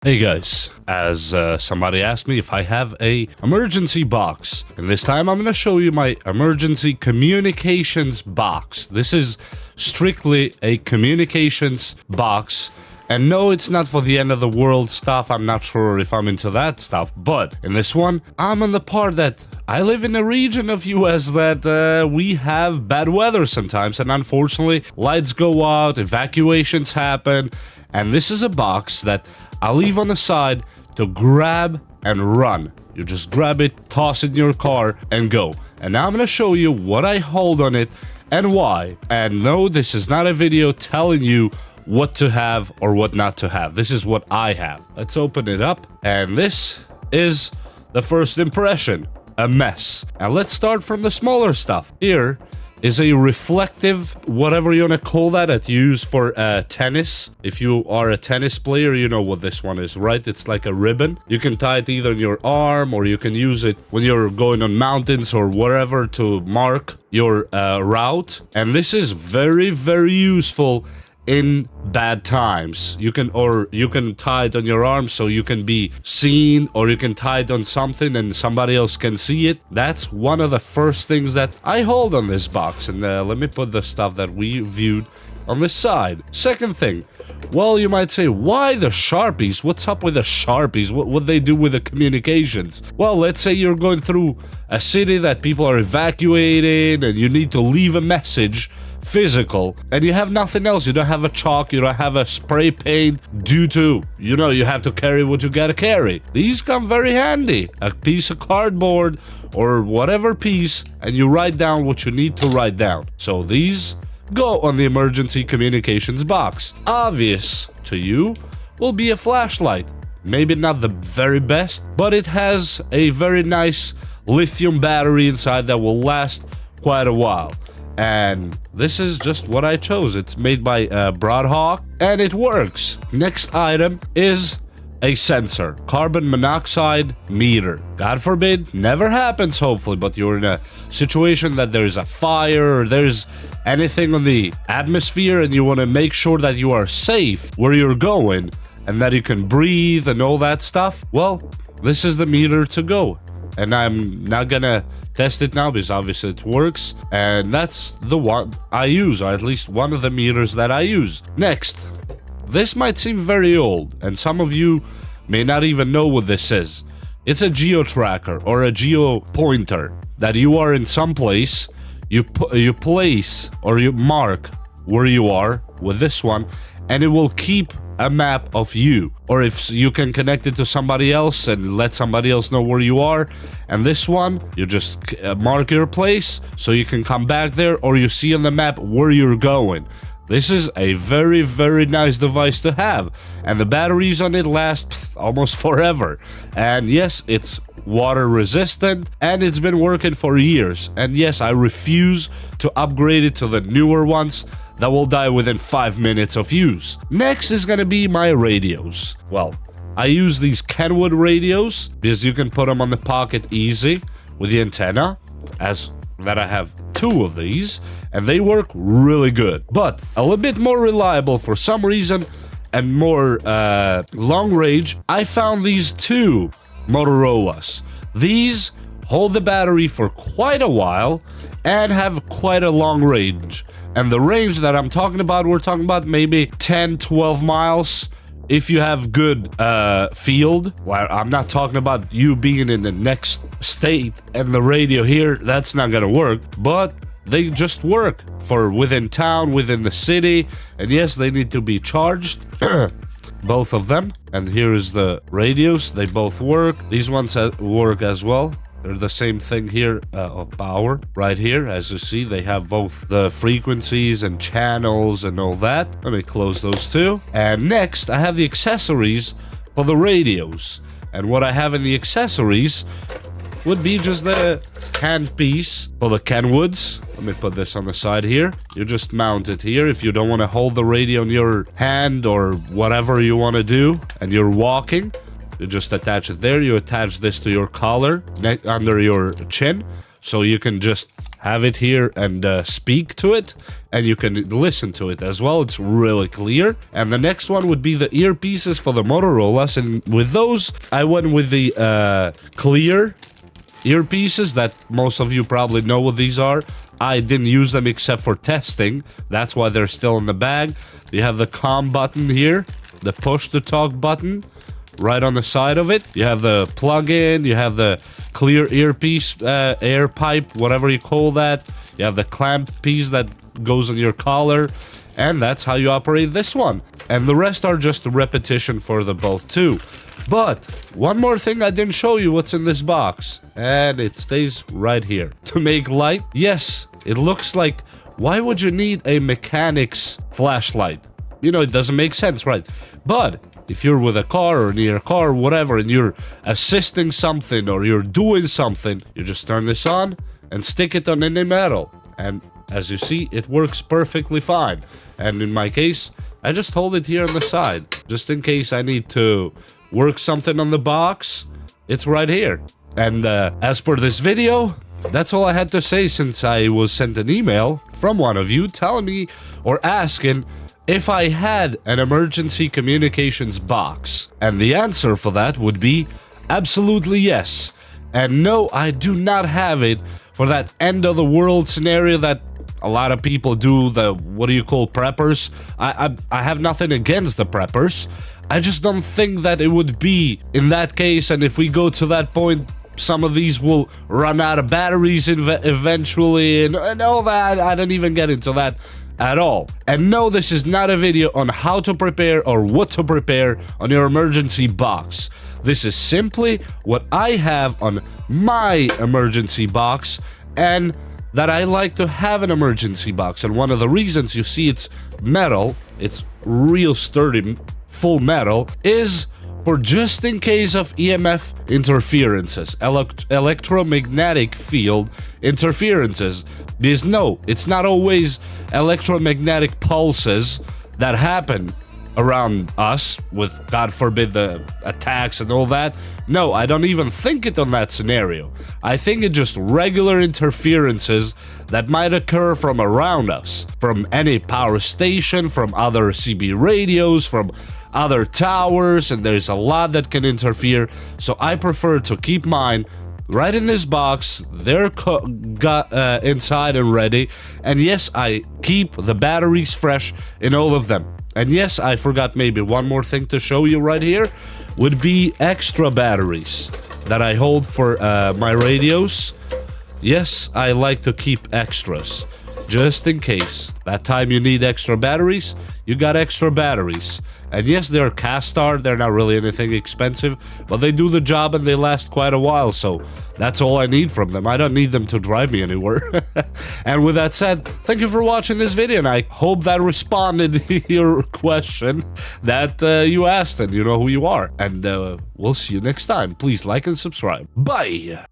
Hey guys, as somebody asked me if I have a emergency box, and this time I'm gonna show you my emergency communications box. This is strictly a communications box, and no, it's not for the end of the world stuff. I'm not sure if I'm into that stuff, but in this one, I'm on the part that I live in a region of US that we have bad weather sometimes, and unfortunately, lights go out, evacuations happen, and this is a box that I'll leave on the side to grab and run. You just grab it, toss it in your car, and go. And now I'm gonna show you what I hold on it and why. And no, this is not a video telling you what to have or what not to have. This is what I have. Let's open it up. And this is the first impression, a mess. And let's start from the smaller stuff. Here is a reflective, whatever you want to call that you use for tennis. If you are a tennis player, you know what this one is, right? It's like a ribbon. You can tie it either in your arm, or you can use it when you're going on mountains or wherever to mark your route. And this is very, very useful in bad times. You can tie it on your arm so you can be seen, or you can tie it on something and somebody else can see it. That's one of the first things that I hold on this box. And let me put the stuff that we viewed on this side. Second thing, well, you might say, why the Sharpies? What's up with the Sharpies? What they do with the communications? Well, let's say you're going through a city that people are evacuating and you need to leave a message, physical, and you have nothing else. You don't have a chalk, you don't have a spray paint due to, you have to carry what you gotta carry. These come very handy. A piece of cardboard or whatever piece, and you write down what you need to write down. So these go on the emergency communications box. Obvious to you will be a flashlight. Maybe not the very best, but it has a very nice lithium battery inside that will last quite a while. And this is just what I chose. It's made by Broadhawk, and it works. Next item is a sensor, carbon monoxide meter. God forbid, never happens hopefully, but you're in a situation that there's a fire or there's anything on the atmosphere and you want to make sure that you are safe where you're going and that you can breathe and all that stuff. Well, this is the meter to go. And I'm not gonna test it now because obviously it works, and that's the one I use, or at least one of the meters that I use. Next, this might seem very old, and some of you may not even know what this is. It's a geo tracker or a geo pointer that you are in some place, you place or you mark where you are with this one, and it will keep a map of you. Or if you can connect it to somebody else and let somebody else know where you are. And this one, you just mark your place so you can come back there, or you see on the map where you're going. This is a very, very nice device to have. And the batteries on it last almost forever. And yes, it's water resistant, and it's been working for years. And yes, I refuse to upgrade it to the newer ones that will die within 5 minutes of use. Next is gonna be my radios. Well, I use these Kenwood radios because you can put them on the pocket easy with the antenna, as that I have 2 of these, and they work really good. But a little bit more reliable for some reason and more long range, I found these 2 Motorola's. These hold the battery for quite a while and have quite a long range. And the range that I'm talking about, we're talking about maybe 10-12 miles if you have good field. Well, I'm not talking about you being in the next state and the radio here, that's not gonna work, but they just work for within town, within the city, and yes, they need to be charged. Both of them. And here is the radios, they both work. These ones work as well. They're the same thing here of power. Right here, as you see, they have both the frequencies and channels and all that. Let me close those 2. And next, I have the accessories for the radios. And what I have in the accessories would be just the handpiece for the Kenwoods. Let me put this on the side here. You just mount it here if you don't want to hold the radio in your hand or whatever you want to do and you're walking. You just attach it there. You attach this to your collar under your chin, so you can just have it here and speak to it, and you can listen to it as well. It's really clear. And the next one would be the earpieces for the Motorola's, and with those I went with the clear earpieces that most of you probably know what these are. I didn't use them except for testing. That's why they're still in the bag. You have the COM button here, the push to talk button right on the side of it. You have the plug-in, you have the clear earpiece, air pipe, whatever you call that. You have the clamp piece that goes on your collar, and that's how you operate this one. And the rest are just a repetition for the both too. But one more thing, I didn't show you what's in this box, and it stays right here. To make light, yes, it looks like, why would you need a mechanic's flashlight? You know, it doesn't make sense, right? But if you're with a car or near a car or whatever, and you're assisting something or you're doing something, you just turn this on and stick it on any metal. And as you see, it works perfectly fine. And in my case, I just hold it here on the side, just in case I need to work something on the box. It's right here. And as per this video, that's all I had to say, since I was sent an email from one of you telling me or asking if I had an emergency communications box. And the answer for that would be absolutely yes. And no, I do not have it for that end of the world scenario that a lot of people do, the, what do you call, preppers. I have nothing against the preppers. I just don't think that it would be in that case, and if we go to that point, some of these will run out of batteries eventually, and all that. I don't even get into that at all. And no, this is not a video on how to prepare or what to prepare on your emergency box. This is simply what I have on my emergency box, and that I like to have an emergency box. And one of the reasons you see it's metal, it's real sturdy, full metal, is for just in case of EMF interferences, electromagnetic field interferences. Because no, it's not always electromagnetic pulses that happen around us with, God forbid, the attacks and all that. No, I don't even think it on that scenario. I think it just regular interferences that might occur from around us, from any power station, from other CB radios, from other towers, and there's a lot that can interfere. So I prefer to keep mine right in this box. They're inside and ready. And yes, I keep the batteries fresh in all of them. And yes, I forgot maybe one more thing to show you right here, would be extra batteries that I hold for my radios. Yes, I like to keep extras, just in case. That time you need extra batteries, you got extra batteries. And yes, they're Castar, they're not really anything expensive, but they do the job and they last quite a while, so that's all I need from them. I don't need them to drive me anywhere. And with that said, thank you for watching this video, and I hope that responded to your question that you asked, and you know who you are. And we'll see you next time. Please like and subscribe. Bye!